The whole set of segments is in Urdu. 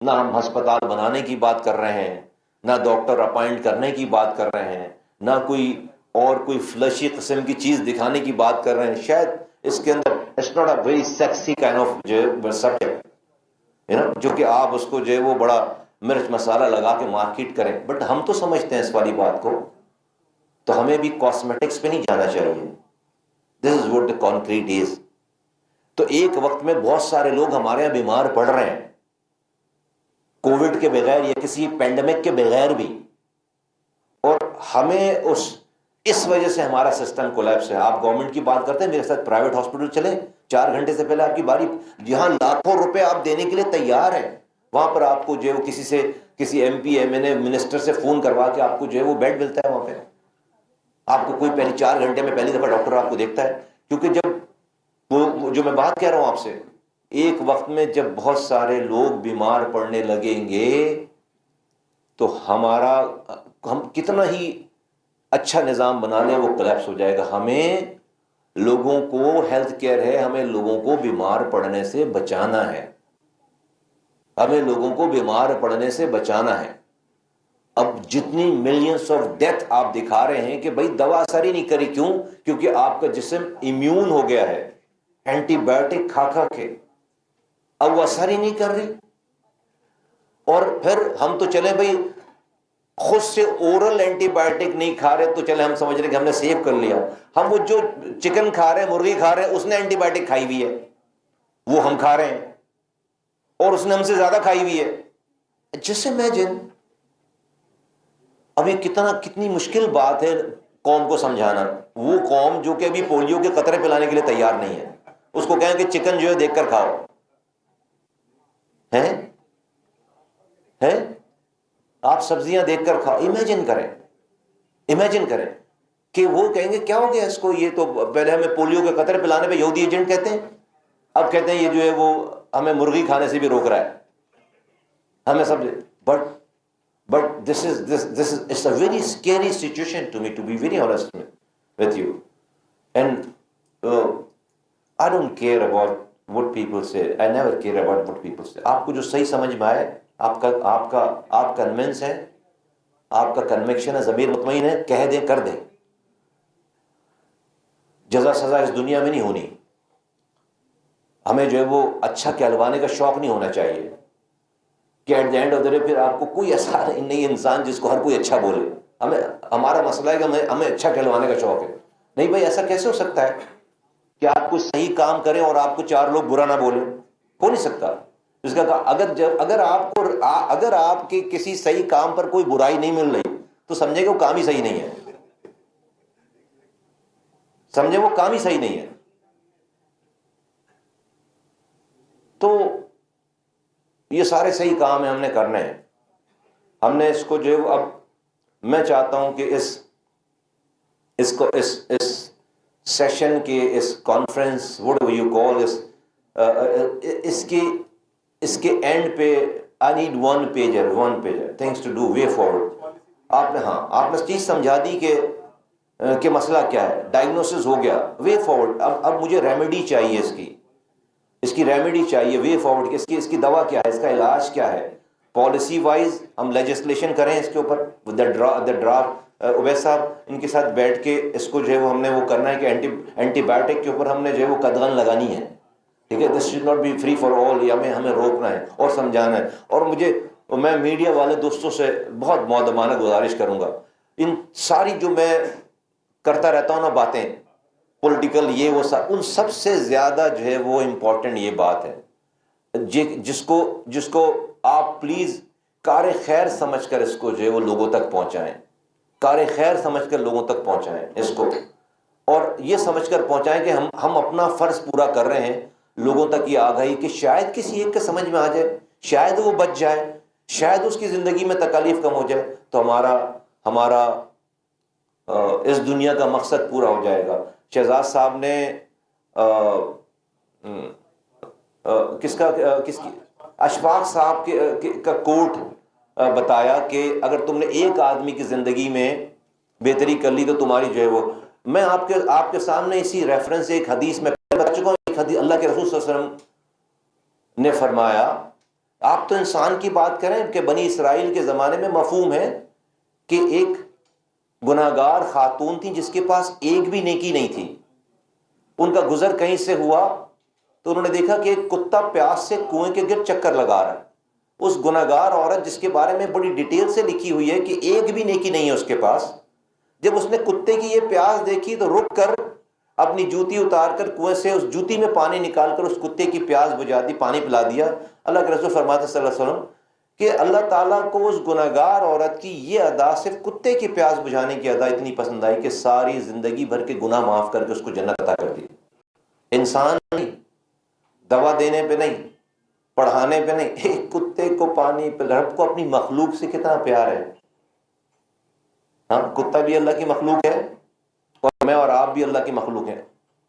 نہ ہم ہسپتال بنانے کی بات کر رہے ہیں، نہ ڈاکٹر اپائنٹ کرنے کی بات کر رہے ہیں، نہ کوئی فلشی قسم کی چیز دکھانے کی بات کر رہے ہیں. شاید اس کے اندر it's not a very sexy kind of جو ہے سبجیکٹ، جو کہ آپ اس کو جو ہے وہ بڑا مرچ مسالہ لگا کے مارکیٹ کریں. بٹ ہم تو سمجھتے ہیں اس والی بات کو، تو ہمیں بھی کاسمیٹکس پہ نہیں جانا چاہیے. دس از واٹ دا کانکریٹ از. تو ایک وقت میں بہت سارے لوگ ہمارے یہاں بیمار پڑ رہے ہیں، کووڈ کے بغیر یا کسی پینڈمک کے بغیر بھی، اور ہمیں اس وجہ سے ہمارا سسٹم کولیپس ہے. آپ گورنمنٹ کی بات کرتے ہیں، میرے ساتھ پرائیویٹ ہاسپٹل چلیں، 4 گھنٹے سے پہلے آپ کی باری، جہاں لاکھوں روپے آپ دینے کے لیے تیار ہیں، وہاں پر آپ کو جو ہے وہ کسی M P M N a minister سے فون کروا کے آپ کو جو ہے وہ بیڈ ملتا ہے. وہاں پہ آپ کو کوئی پہلی 4 گھنٹے میں پہلی دفعہ ڈاکٹر آپ کو دیکھتا ہے. کیونکہ جب وہ جو میں بات کہہ رہا ہوں آپ سے، ایک وقت میں جب بہت سارے لوگ بیمار پڑنے لگیں گے تو ہم کتنا ہی اچھا نظام بنا لیں وہ کولیپس ہو جائے گا. ہمیں لوگوں کو ہیلتھ کیئر ہے، ہمیں لوگوں کو بیمار پڑنے سے بچانا ہے، ہمیں لوگوں کو بیمار پڑنے سے بچانا ہے. اب جتنی ملینز آف ڈیتھ آپ دکھا رہے ہیں کہ بھئی دوا اثر ہی نہیں کری، کیوں؟ کیونکہ آپ کا جسم امیون ہو گیا ہے اینٹی بایوٹک کھا کھا کے، اب وہ اثر ہی نہیں کر رہی. اور پھر ہم تو چلے بھئی خود سے اورل اینٹی بایوٹک نہیں کھا رہے تو چلے ہم سمجھ رہے کہ ہم نے سیو کر لیا. ہم وہ جو چکن کھا رہے ہیں، مرغی کھا رہے ہیں، اس نے اینٹی بایوٹک کھائی ہوئی ہے، وہ ہم کھا رہے ہیں، اور اس نے ہم سے زیادہ کھائی ہوئی ہے. Just imagine. اب یہ کتنی مشکل بات ہے قوم کو سمجھانا. وہ قوم جو کہ ابھی پولیو کے قطرے پلانے کے لیے تیار نہیں ہے، اس کو کہیں کہ چکن جو ہے دیکھ کر کھاؤ. ہے آپ سبزیاں دیکھ کر کھاؤ. امیجن کریں کہ وہ کہیں گے کیا ہو گیا اس کو، یہ تو پہلے ہمیں پولیو کے قطرے پلانے پہ یہودی ایجنٹ کہتے ہیں، اب کہتے ہیں یہ جو ہے وہ ہمیں مرغی کھانے سے بھی روک رہا ہے. ہمیں سب But this is it's a very scary situation to me, to be very honest with you. And I don't care about what people say. I never care about what people say. آپ کو جو صحیح سمجھ میں آئے، آپ کنونس ہے، آپ کا کنوکشن ہے، ضمیر مطمئن ہے، کہہ دیں، کر دیں. جزا سزا اس دنیا میں نہیں ہونی. ہمیں جو ہے وہ اچھا کہلوانے کا شوق نہیں ہونا چاہیے کہ at the end of the day پھر آپ کو کوئی ایسا نہیں انسان جس کو ہر کوئی اچھا بولے. ہمارا مسئلہ ہے کہ ہمیں اچھا کہلوانے کا شوق ہے. نہیں بھائی، ایسا کیسے ہو سکتا ہے کہ آپ کوئی صحیح کام کریں اور آپ کو 4 لوگ برا نہ بولیں؟ ہو نہیں سکتا. اس کا اگر آپ کے کسی صحیح کام پر کوئی برائی نہیں مل رہی تو سمجھے کہ وہ کام ہی صحیح نہیں ہے. سمجھے وہ کام ہی صحیح نہیں ہے. تو یہ سارے صحیح کام ہیں، ہم نے کرنے ہیں. ہم نے اس کو جو ہے اب میں چاہتا ہوں کہ اس سیشن کے، اس conference whatever you call اس کے اینڈ پہ I need one pager things to do way forward. آپ نے چیز سمجھا دی کہ مسئلہ کیا ہے، ڈائگنوسس ہو گیا، وے فارورڈ. اب مجھے ریمیڈی چاہیے، اس کی ریمیڈی چاہیے، وے فارورڈ. اس کی دوا کیا ہے، اس کا علاج کیا ہے. پالیسی وائز ہم لیجسلیشن کریں اس کے اوپر. ڈرافٹ عبید صاحب ان کے ساتھ بیٹھ کے اس کو جو ہے وہ ہم نے وہ کرنا ہے کہ اینٹی بایوٹک کے اوپر ہم نے جو ہے وہ قدغن لگانی ہے. ٹھیک ہے، this should not be free for all. ہمیں روکنا ہے اور سمجھانا ہے. اور میں میڈیا والے دوستوں سے بہت مؤدبانہ گزارش کروں گا، ان ساری جو میں کرتا رہتا ہوں نا باتیں پولیٹیکل یہ وہ ان سب سے زیادہ جو ہے وہ امپورٹنٹ یہ بات ہے جس کو آپ پلیز کار خیر سمجھ کر اس کو جو ہے وہ لوگوں تک پہنچائیں. کار خیر سمجھ کر لوگوں تک پہنچائیں اس کو، اور یہ سمجھ کر پہنچائیں کہ ہم اپنا فرض پورا کر رہے ہیں. لوگوں تک یہ آگاہی کہ شاید کسی ایک کے سمجھ میں آ جائے، شاید وہ بچ جائے، شاید اس کی زندگی میں تکالیف کم ہو جائے، تو ہمارا اس دنیا کا مقصد پورا ہو جائے گا. شہزاد صاحب نے کس کی اشفاق صاحب کا کوٹ بتایا کہ اگر تم نے ایک آدمی کی زندگی میں بہتری کر لی تو تمہاری جو ہے وہ. میں آپ کے سامنے اسی ریفرنس ایک حدیث میں بتا چکا ہوں. ایک حدیث اللہ کے رسول صلی اللہ علیہ وسلم نے فرمایا آپ تو انسان کی بات کریں کہ بنی اسرائیل کے زمانے میں مفہوم ہے کہ ایک گناہگار خاتون تھی جس کے پاس ایک بھی نیکی نہیں تھی. ان کا گزر کہیں سے ہوا تو انہوں نے دیکھا کہ ایک کتا پیاس سے کنویں کے گرد چکر لگا رہا ہے. اس گناہگار عورت جس کے بارے میں بڑی ڈیٹیل سے لکھی ہوئی ہے کہ ایک بھی نیکی نہیں ہے اس کے پاس، جب اس نے کتے کی یہ پیاس دیکھی تو رک کر اپنی جوتی اتار کر کنویں سے اس جوتی میں پانی نکال کر اس کتے کی پیاس بجھا دی، پانی پلا دیا. اللہ کے رسول فرماتے صلی اللہ علیہ وسلم کہ اللہ تعالیٰ کو اس گناہگار عورت کی یہ ادا، صرف کتے کی پیاس بجھانے کی ادا اتنی پسند آئی کہ ساری زندگی بھر کے گناہ معاف کر کے اس کو جنت عطا کر دی. انسان نہیں، دوا دینے پہ نہیں، پڑھانے پہ نہیں، ایک کتے کو پانی پہ. رب کو اپنی مخلوق سے کتنا پیار ہے. ہاں، کتا بھی اللہ کی مخلوق ہے اور میں اور آپ بھی اللہ کی مخلوق ہیں.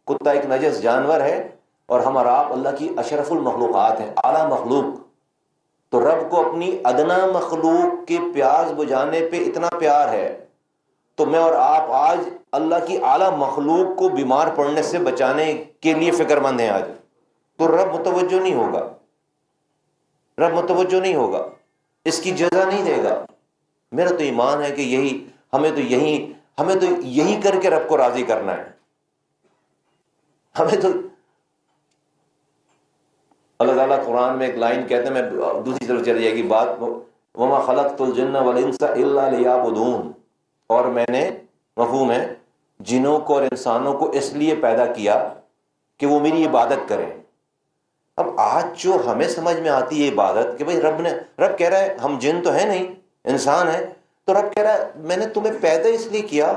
کتا ایک نجس جانور ہے اور ہم اور آپ اللہ کی اشرف المخلوقات ہیں، اعلیٰ مخلوق. تو رب کو اپنی ادنا مخلوق کے پیاس بجھانے پہ اتنا پیار ہے تو میں اور آپ آج اللہ کی اعلیٰ مخلوق کو بیمار پڑنے سے بچانے کے لیے فکر مند ہیں آج. تو رب متوجہ نہیں ہوگا، رب متوجہ نہیں ہوگا، اس کی جزا نہیں دے گا. میرا تو ایمان ہے کہ ہمیں تو یہی کر کے رب کو راضی کرنا ہے. ہمیں تو اللہ تعالیٰ قرآن میں ایک لائن کہتے ہیں، میں دوسری طرف چلی جائے گی بات، وَمَا خَلَقْتُ الْجِنَّ وَالْإِنسَ إِلَّا لِيَعْبُدُونَ، اور میں نے، مفہوم ہے، جنوں کو اور انسانوں کو اس لیے پیدا کیا کہ وہ میری عبادت کریں. اب آج جو ہمیں سمجھ میں آتی ہے عبادت کہ بھئی رب کہہ رہا ہے ہم جن تو ہیں نہیں، انسان ہیں، تو رب کہہ رہا ہے میں نے تمہیں پیدا اس لیے کیا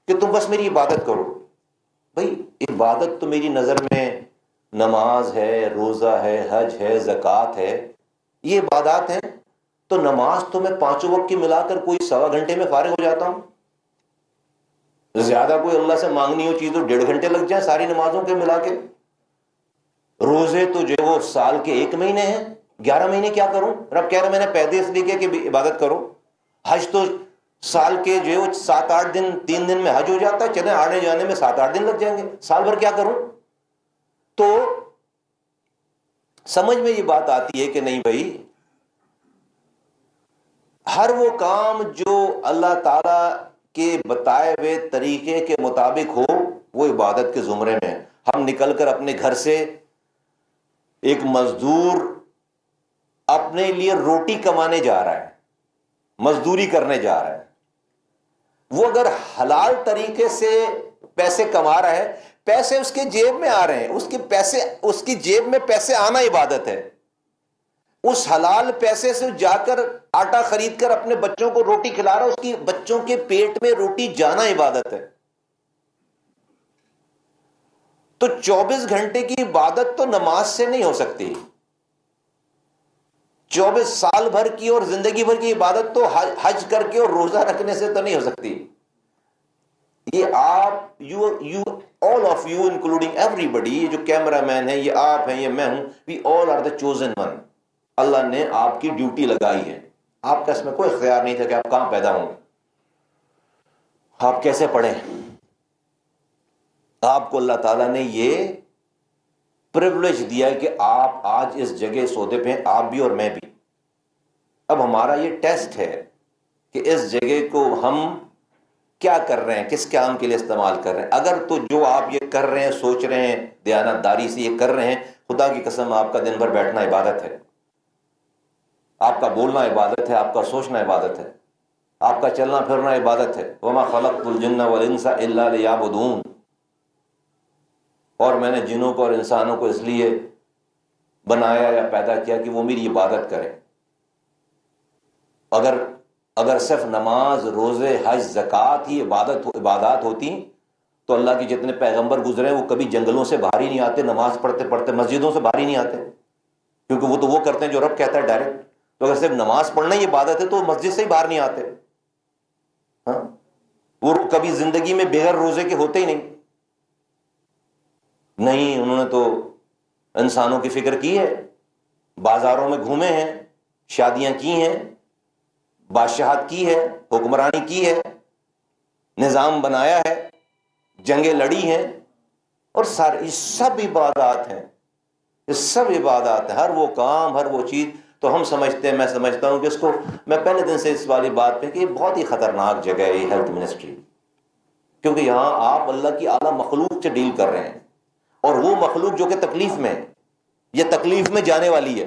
کہ تم بس میری عبادت کرو. بھئی عبادت تو میری نظر میں نماز ہے، روزہ ہے، حج ہے، زکوٰۃ ہے، یہ عبادات ہیں. تو نماز تو میں 5 وقت کی ملا کر کوئی 1.25 گھنٹے میں فارغ ہو جاتا ہوں. زیادہ کوئی اللہ سے مانگنی ہو چیز تو 1.5 گھنٹے لگ جائیں ساری نمازوں کے ملا کے. روزے تو جو وہ سال کے 1 مہینے ہیں، 11 مہینے کیا کروں؟ رب کہہ رہا میں نے پیدا اس لیے کیا کہ عبادت کرو. حج تو سال کے جو 7-8 دن، 3 دن میں حج ہو جاتا ہے، چلیں آنے جانے میں 7-8 دن لگ جائیں گے، سال بھر کیا کروں؟ تو سمجھ میں یہ بات آتی ہے کہ نہیں بھائی، ہر وہ کام جو اللہ تعالی کے بتائے ہوئے طریقے کے مطابق ہو وہ عبادت کے زمرے میں. ہم نکل کر اپنے گھر سے، ایک مزدور اپنے لیے روٹی کمانے جا رہا ہے، مزدوری کرنے جا رہا ہے، وہ اگر حلال طریقے سے پیسے کما رہا ہے، پیسے اس کے جیب میں آ رہے ہیں، اس کی جیب میں پیسے آنا عبادت ہے. اس حلال پیسے سے جا کر آٹا خرید کر اپنے بچوں کو روٹی کھلا رہا ہے، اس کی بچوں کے پیٹ میں روٹی جانا عبادت ہے. تو 24 گھنٹے کی عبادت تو نماز سے نہیں ہو سکتی. 24 سال بھر کی اور زندگی بھر کی عبادت تو حج کر کے اور روزہ رکھنے سے تو نہیں ہو سکتی. یہ آپ all of you including everybody، یہ جو کیمرہ مین ہے، یہ آپ ہیں، یہ میں ہوں، we all are the chosen one. اللہ نے آپ کی ڈیوٹی لگائی ہے، آپ کا اس میں کوئی اختیار نہیں تھا کہ آپ کہاں پیدا ہوں، آپ کیسے پڑھیں. آپ کو اللہ تعالیٰ نے یہ پریولیج دیا کہ آپ آج اس جگہ سودے پہ ہیں، آپ بھی اور میں بھی. اب ہمارا یہ ٹیسٹ ہے کہ اس جگہ کو ہم کیا کر رہے ہیں، کس کام کے لیے استعمال کر رہے ہیں. اگر تو جو آپ یہ کر رہے ہیں، سوچ رہے ہیں، دیانتداری سے یہ کر رہے ہیں، خدا کی قسم آپ کا دن بھر بیٹھنا عبادت ہے، آپ کا بولنا عبادت ہے، آپ کا سوچنا عبادت ہے، آپ کا چلنا پھرنا عبادت ہے. وَمَا خَلَقْتُ الْجِنَّ وَالْإِنسَ إِلَّا لِيَعْبُدُونَ، اور میں نے جنوں کو اور انسانوں کو اس لیے بنایا یا پیدا کیا کہ وہ میری عبادت کریں. اگر صرف نماز، روزے، حج، زکوٰۃ ہی عبادات ہوتی تو اللہ کے جتنے پیغمبر گزرے وہ کبھی جنگلوں سے باہر ہی نہیں آتے، نماز پڑھتے پڑھتے مسجدوں سے باہر ہی نہیں آتے، کیونکہ وہ تو وہ کرتے ہیں جو رب کہتا ہے ڈائریکٹ. تو اگر صرف نماز پڑھنا ہی عبادت ہے تو وہ مسجد سے ہی باہر نہیں آتے. ہاں، وہ کبھی زندگی میں بغیر روزے کے ہوتے ہی نہیں. انہوں نے تو انسانوں کی فکر کی ہے، بازاروں میں گھومے ہیں، شادیاں کی ہیں، بادشاہت کی ہے، حکمرانی کی ہے، نظام بنایا ہے، جنگیں لڑی ہیں، اور ساری سب عبادات ہیں. یہ سب عبادات ہے، ہر وہ کام، ہر وہ چیز. تو ہم سمجھتے ہیں، میں سمجھتا ہوں کہ اس کو، میں پہلے دن سے اس والی بات پہ کہ یہ بہت ہی خطرناک جگہ ہے یہ ہیلتھ منسٹری، کیونکہ یہاں آپ اللہ کی اعلیٰ مخلوق سے ڈیل کر رہے ہیں، اور وہ مخلوق جو کہ تکلیف میں ہے، یہ تکلیف میں جانے والی ہے.